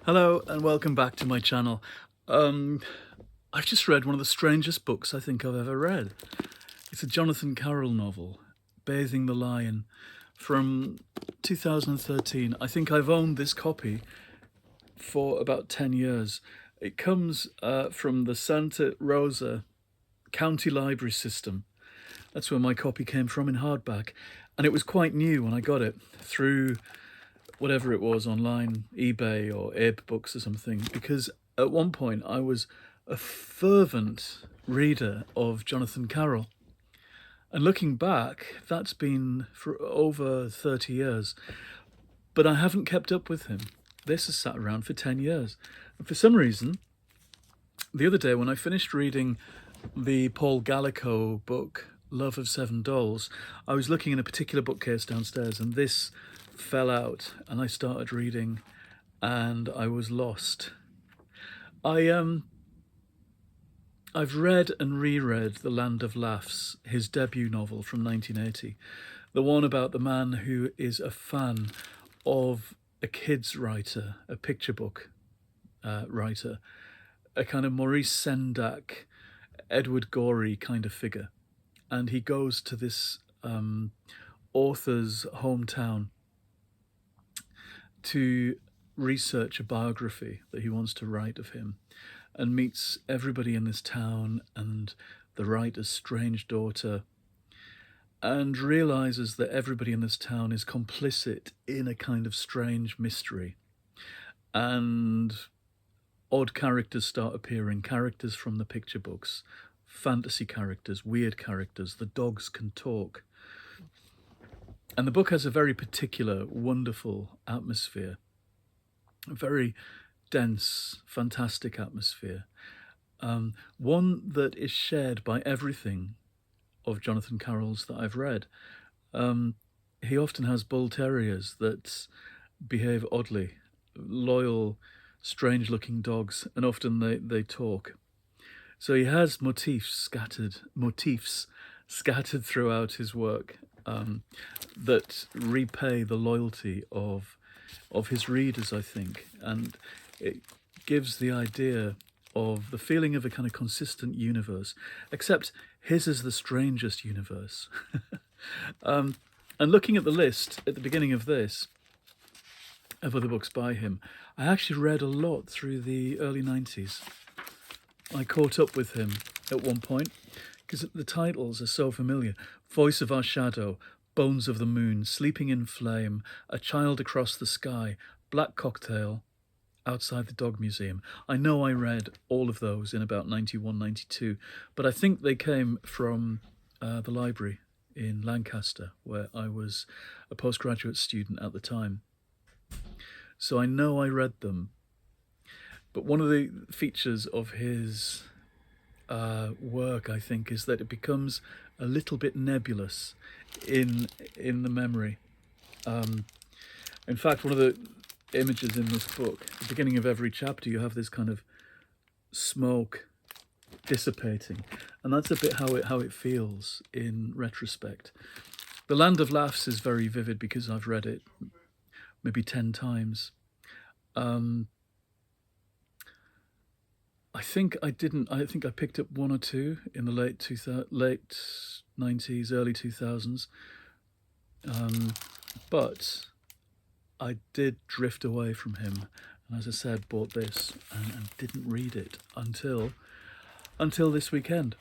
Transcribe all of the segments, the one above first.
Hello and welcome back to my channel. Um, I've just read one of the strangest books I think I've ever read. It's a Jonathan Carroll novel, Bathing the Lion, from 2013. I think I've owned this copy for about 10 years. It comes from the Santa Rosa County Library system. That's where my copy came from in hardback. And it was quite new when I got it through whatever it was online, eBay or Abe Books or something, because at one point I was a fervent reader of Jonathan Carroll. And looking back, that's been for over 30 years. But I haven't kept up with him. This has sat around for 10 years. And for some reason, the other day when I finished reading the Paul Gallico book, Love of Seven Dolls, I was looking in a particular bookcase downstairs and this fell out and I started reading and I was lost. I've read and reread The Land of Laughs, his debut novel from 1980, the one about the man who is a fan of a kids writer, a picture book writer, a kind of Maurice Sendak, Edward Gorey kind of figure. And he goes to this author's hometown to research a biography that he wants to write of him, and meets everybody in this town and the writer's strange daughter, and realizes that everybody in this town is complicit in a kind of strange mystery. And odd characters start appearing, characters from the picture books, fantasy characters, weird characters. The dogs can talk. And the book has a very particular, wonderful atmosphere, a very dense, fantastic atmosphere, one that is shared by everything of Jonathan Carroll's that I've read. He often has bull terriers that behave oddly, loyal, strange-looking dogs, and often they talk. So he has motifs scattered throughout his work that repay the loyalty of his readers, I think, and it gives the idea of the feeling of a kind of consistent universe, except his is the strangest universe. And looking at the list at the beginning of this, of other books by him, I actually read a lot through the early 90s. I caught up with him at one point because the titles are so familiar. Voice of Our Shadow, Bones of the Moon, Sleeping in Flame, A Child Across the Sky, Black Cocktail, Outside the Dog Museum. I know I read all of those in about 91, 92, but I think they came from the library in Lancaster, where I was a postgraduate student at the time. So I know I read them. But one of the features of his work, I think, is that it becomes a little bit nebulous in the memory. In fact, one of the images in this book, at the beginning of every chapter, you have this kind of smoke dissipating, and that's a bit how it feels in retrospect. The Land of Laughs is very vivid because I've read it maybe 10 times. I think I picked up one or two in the late 90s, early 2000s. But I did drift away from him. And as I said, bought this and didn't read it until this weekend.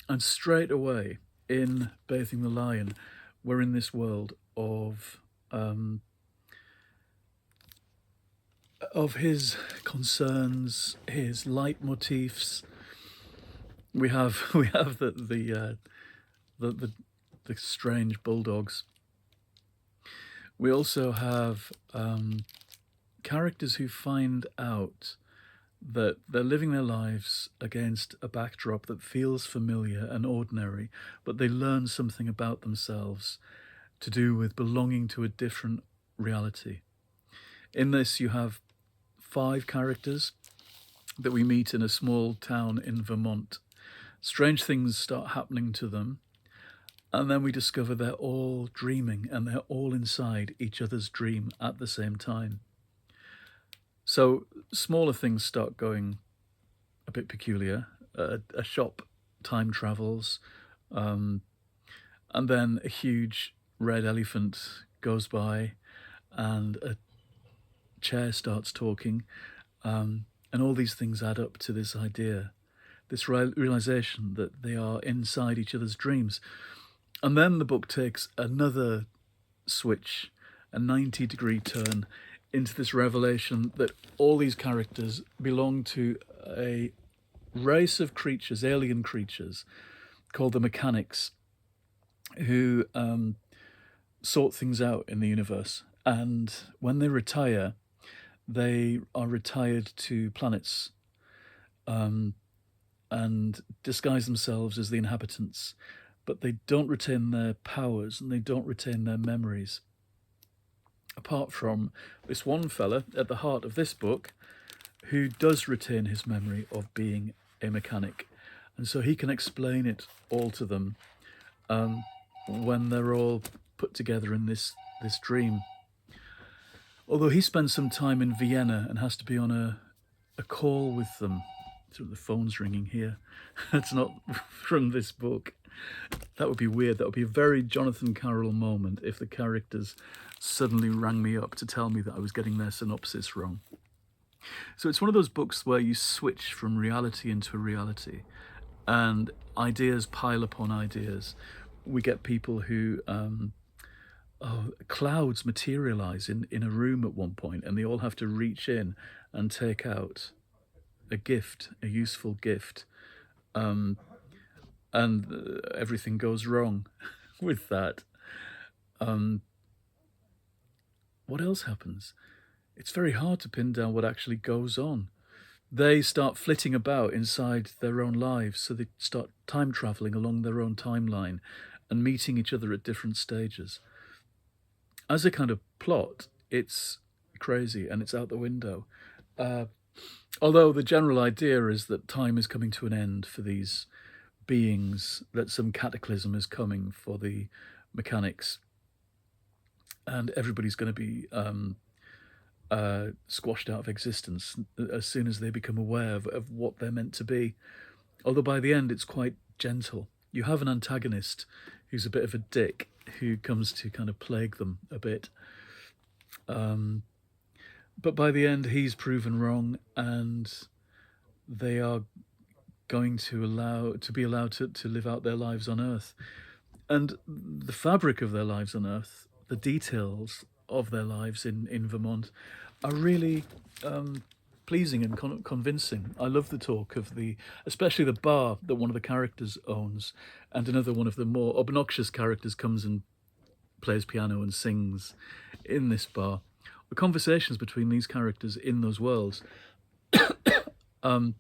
And straight away, in Bathing the Lion, we're in this world of his concerns, his leitmotifs. We have the strange bulldogs. We also have characters who find out that they're living their lives against a backdrop that feels familiar and ordinary, but they learn something about themselves to do with belonging to a different reality. In this, you have 5 characters that we meet in a small town in Vermont. Strange things start happening to them, and then we discover they're all dreaming and they're all inside each other's dream at the same time. So smaller things start going a bit peculiar. A shop time travels, um, and then a huge red elephant goes by, and a chair starts talking, and all these things add up to this idea, this realization that they are inside each other's dreams. And then the book takes another switch, a 90-degree turn, into this revelation that all these characters belong to a race of creatures, alien creatures, called the mechanics, who sort things out in the universe. And when they retire, they are retired to planets, and disguise themselves as the inhabitants, but they don't retain their powers and they don't retain their memories. Apart from this one fella at the heart of this book, who does retain his memory of being a mechanic, and so he can explain it all to them when they're all put together in this dream. Although he spends some time in Vienna and has to be on a call with them. So the phone's ringing here. That's not from this book. That would be weird. That would be a very Jonathan Carroll moment if the characters suddenly rang me up to tell me that I was getting their synopsis wrong. So it's one of those books where you switch from reality into a reality, and ideas pile upon ideas. We get people who clouds materialize in a room at one point, and they all have to reach in and take out a gift, a useful gift, and everything goes wrong with that. What else happens? It's very hard to pin down what actually goes on. They start flitting about inside their own lives, so they start time traveling along their own timeline and meeting each other at different stages. As a kind of plot, it's crazy and it's out the window. Although the general idea is that time is coming to an end for these beings, that some cataclysm is coming for the mechanics, and everybody's going to be squashed out of existence as soon as they become aware of what they're meant to be. Although by the end it's quite gentle. You have an antagonist who's a bit of a dick, who comes to kind of plague them a bit. But by the end he's proven wrong, and they are going to be allowed to live out their lives on Earth. And the fabric of their lives on Earth, the details of their lives in Vermont, are really pleasing and convincing. I love the talk of especially the bar that one of the characters owns, and another one of the more obnoxious characters comes and plays piano and sings in this bar. The conversations between these characters in those worlds are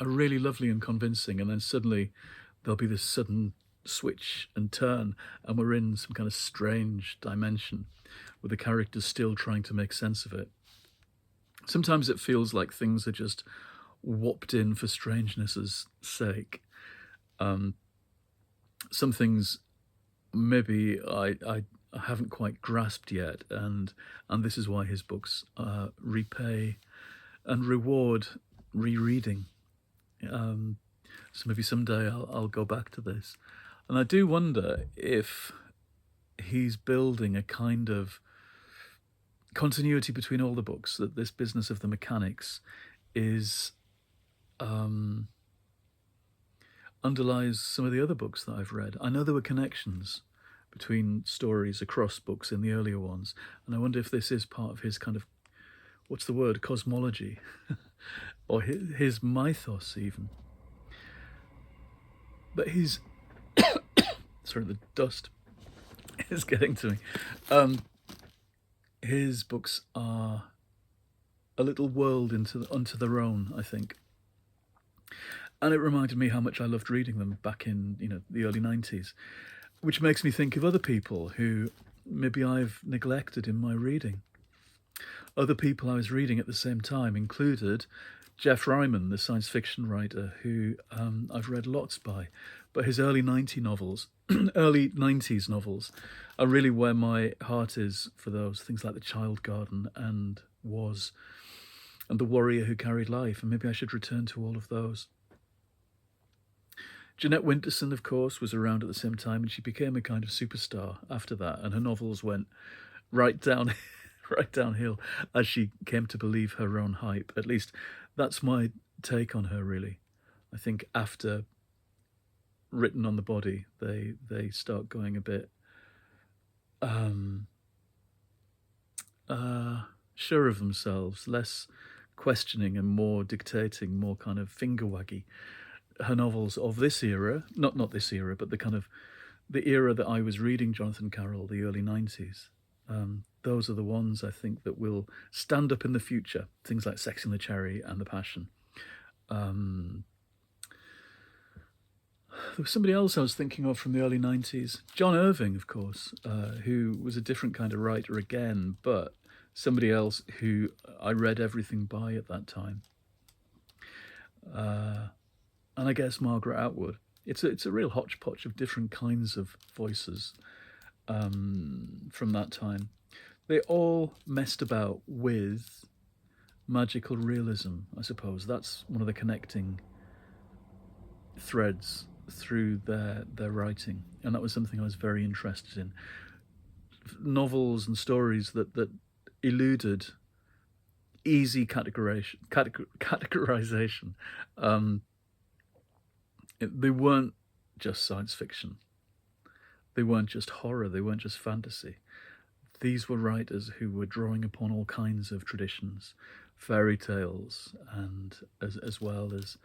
really lovely and convincing, and then suddenly there'll be this sudden switch and turn, and we're in some kind of strange dimension with the characters still trying to make sense of it. Sometimes it feels like things are just whopped in for strangeness' sake. Some things maybe I haven't quite grasped yet, and this is why his books repay and reward rereading. So maybe someday I'll go back to this. And I do wonder if he's building a kind of continuity between all the books, that this business of the mechanics is underlies some of the other books that I've read. I know there were connections between stories across books in the earlier ones, and I wonder if this is part of his kind of, what's the word, cosmology, or his mythos even. But he's sorry, the dust is getting to me. His books are a little world unto their own, I think. And it reminded me how much I loved reading them back in the early 90s, which makes me think of other people who maybe I've neglected in my reading. Other people I was reading at the same time included Jeff Ryman, the science fiction writer, who I've read lots by, but his early 90s novels are really where my heart is for those things like The Child Garden and Was. and The Warrior Who Carried Life, and maybe I should return to all of those. Jeanette Winterson, of course, was around at the same time, and she became a kind of superstar after that, and her novels went right down, right downhill as she came to believe her own hype. At least that's my take on her, really. I think after Written on the Body, they start going a bit sure of themselves, less questioning and more dictating, more kind of finger waggy. Her novels of this era, not this era, but the era that I was reading Jonathan Carroll, the early 90s, those are the ones I think that will stand up in the future. Things like Sex and the Cherry and The Passion. There was somebody else I was thinking of from the early 90s. John Irving, of course, who was a different kind of writer again, but somebody else who I read everything by at that time. And I guess Margaret Atwood. It's a real hodgepodge of different kinds of voices from that time. They all messed about with magical realism, I suppose. That's one of the connecting threads through their writing, and that was something I was very interested in. Novels and stories that eluded easy categorization. They weren't just science fiction. They weren't just horror. They weren't just fantasy. These were writers who were drawing upon all kinds of traditions, fairy tales, and as well as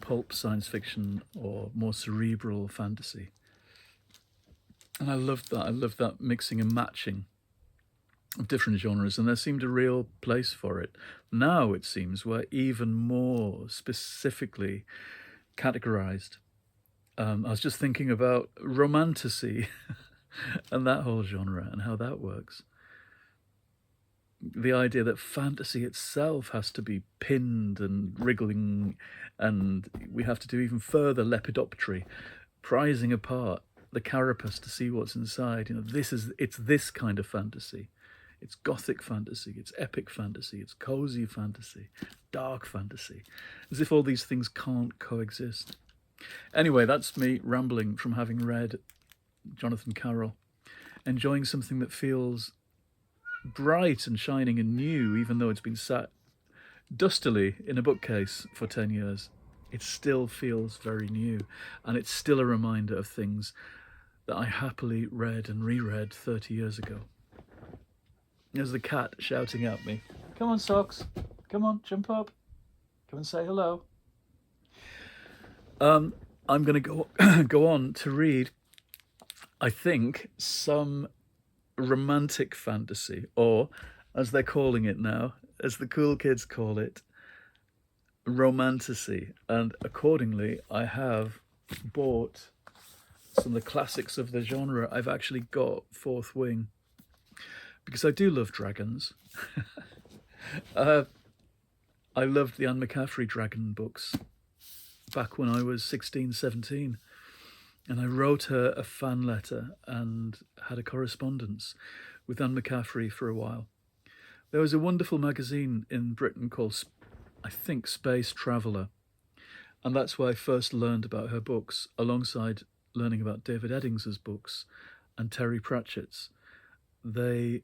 pulp science fiction or more cerebral fantasy. And I loved that. I loved that mixing and matching of different genres, and there seemed a real place for it. Now it seems we're even more specifically categorized. I was just thinking about romantasy and that whole genre and how that works. The idea that fantasy itself has to be pinned and wriggling, and we have to do even further lepidoptery, prizing apart the carapace to see what's inside. It's this kind of fantasy. It's gothic fantasy, it's epic fantasy, it's cozy fantasy, dark fantasy, as if all these things can't coexist. Anyway, that's me rambling from having read Jonathan Carroll, enjoying something that feels bright and shining and new, even though it's been sat dustily in a bookcase for 10 years. It still feels very new, and it's still a reminder of things that I happily read and reread 30 years ago. There's the cat shouting at me. Come on, Socks. Come on, jump up. Come and say hello. I'm going to go on to read, I think, some romantic fantasy, or as they're calling it now, as the cool kids call it, romantasy. And accordingly, I have bought some of the classics of the genre. I've actually got Fourth Wing, because I do love dragons. I loved the Anne McCaffrey dragon books back when I was 16, 17. And I wrote her a fan letter and had a correspondence with Anne McCaffrey for a while. There was a wonderful magazine in Britain called, I think, Space Traveller. And that's where I first learned about her books, alongside learning about David Eddings's books and Terry Pratchett's. They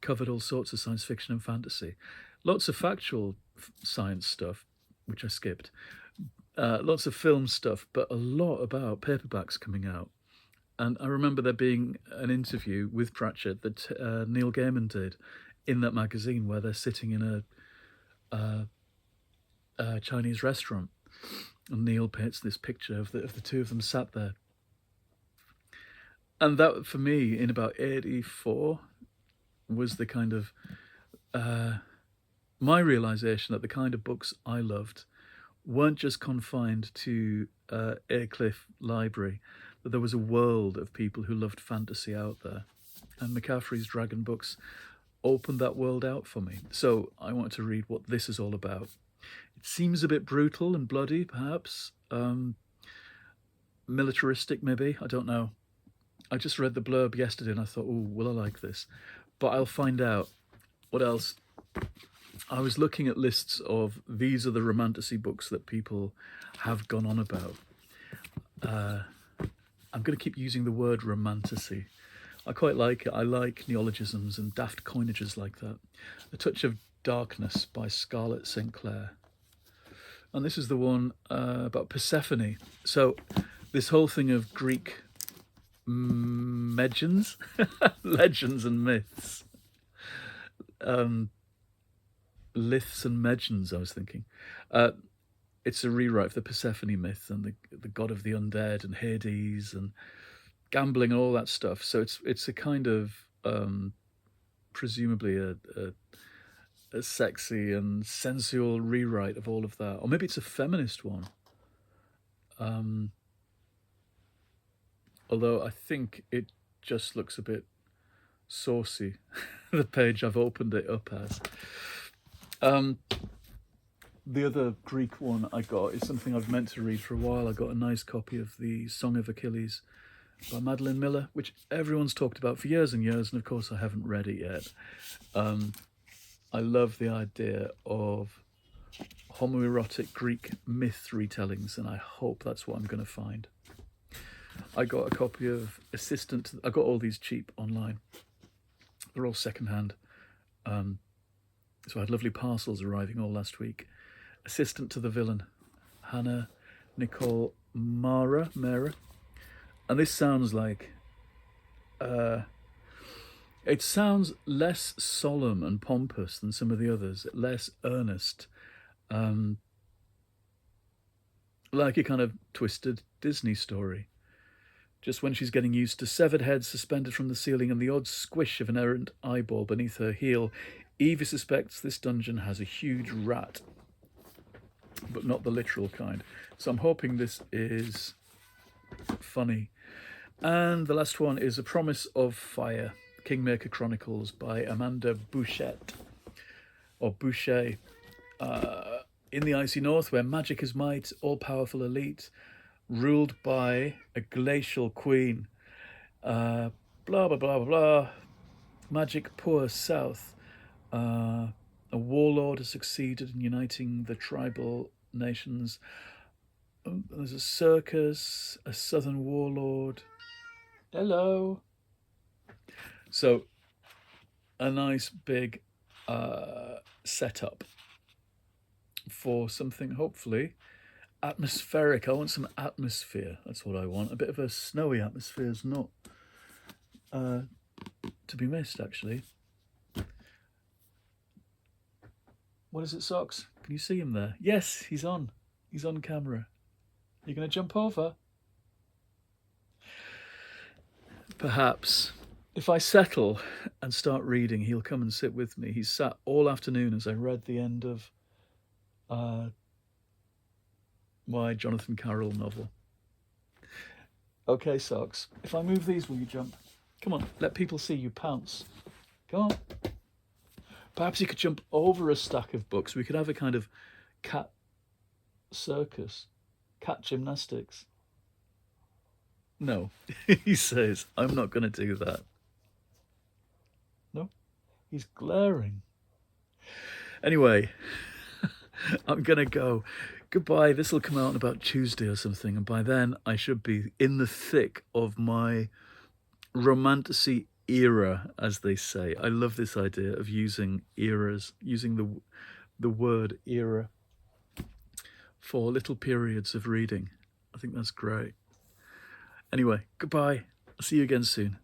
covered all sorts of science fiction and fantasy. Lots of factual science stuff, which I skipped. Lots of film stuff, but a lot about paperbacks coming out. And I remember there being an interview with Pratchett that Neil Gaiman did in that magazine, where they're sitting in a Chinese restaurant, and Neil paints this picture of the two of them sat there. And that, for me, in about 84, was the kind of my realization that the kind of books I loved weren't just confined to Aycliffe Library, that there was a world of people who loved fantasy out there. And McCaffrey's dragon books opened that world out for me. So I wanted to read what this is all about. It seems a bit brutal and bloody, perhaps. Militaristic, maybe. I don't know. I just read the blurb yesterday and I thought, oh, will I like this? But I'll find out. What else? I was looking at lists of these are the romantasy books that people have gone on about. I'm going to keep using the word romantasy. I quite like it. I like neologisms and daft coinages like that. A Touch of Darkness by Scarlett St. Clair. And this is the one about Persephone. So this whole thing of Greek legends, legends and myths, liths and legends. I was thinking, it's a rewrite of the Persephone myth and the god of the undead and Hades and gambling and all that stuff. So it's a kind of presumably a sexy and sensual rewrite of all of that, or maybe it's a feminist one. Although I think it just looks a bit saucy, the page I've opened it up as. The other Greek one I got is something I've meant to read for a while. I got a nice copy of the Song of Achilles by Madeline Miller, which everyone's talked about for years and years, and of course I haven't read it yet. I love the idea of homoerotic Greek myth retellings, and I hope that's what I'm going to find. I got a copy of I got all these cheap online. They're all secondhand. So I had lovely parcels arriving all last week. Assistant to the Villain, Hannah Nicole Mara. And this sounds like... it sounds less solemn and pompous than some of the others, less earnest. Like a kind of twisted Disney story. Just when she's getting used to severed heads suspended from the ceiling and the odd squish of an errant eyeball beneath her heel, Evie suspects this dungeon has a huge rat, but not the literal kind. So I'm hoping this is funny. And the last one is A Promise of Fire, Kingmaker Chronicles by Amanda Bouchet, or Boucher. In the icy north, where magic is might, all-powerful elite, ruled by a glacial queen. Blah, blah, blah, blah, blah. Magic poor south. A warlord has succeeded in uniting the tribal nations. There's a circus, a southern warlord. Hello. So, a nice big setup for something, hopefully, atmospheric. I want some atmosphere. That's what I want. A bit of a snowy atmosphere is not to be missed, actually. What is it, Socks? Can you see him there? Yes, he's on. He's on camera. You're going to jump over? Perhaps. If I settle and start reading, he'll come and sit with me. He's sat all afternoon as I read the end of my Jonathan Carroll novel. Okay, Socks. If I move these, will you jump? Come on, let people see you pounce. Come on. Perhaps you could jump over a stack of books. We could have a kind of cat circus, cat gymnastics. No, he says, I'm not going to do that. No, he's glaring. Anyway, I'm going to go. Goodbye. This will come out on about Tuesday or something. And by then I should be in the thick of my romantasy era, as they say. I love this idea of using eras, using the word era for little periods of reading. I think that's great. Anyway, goodbye. I'll see you again soon.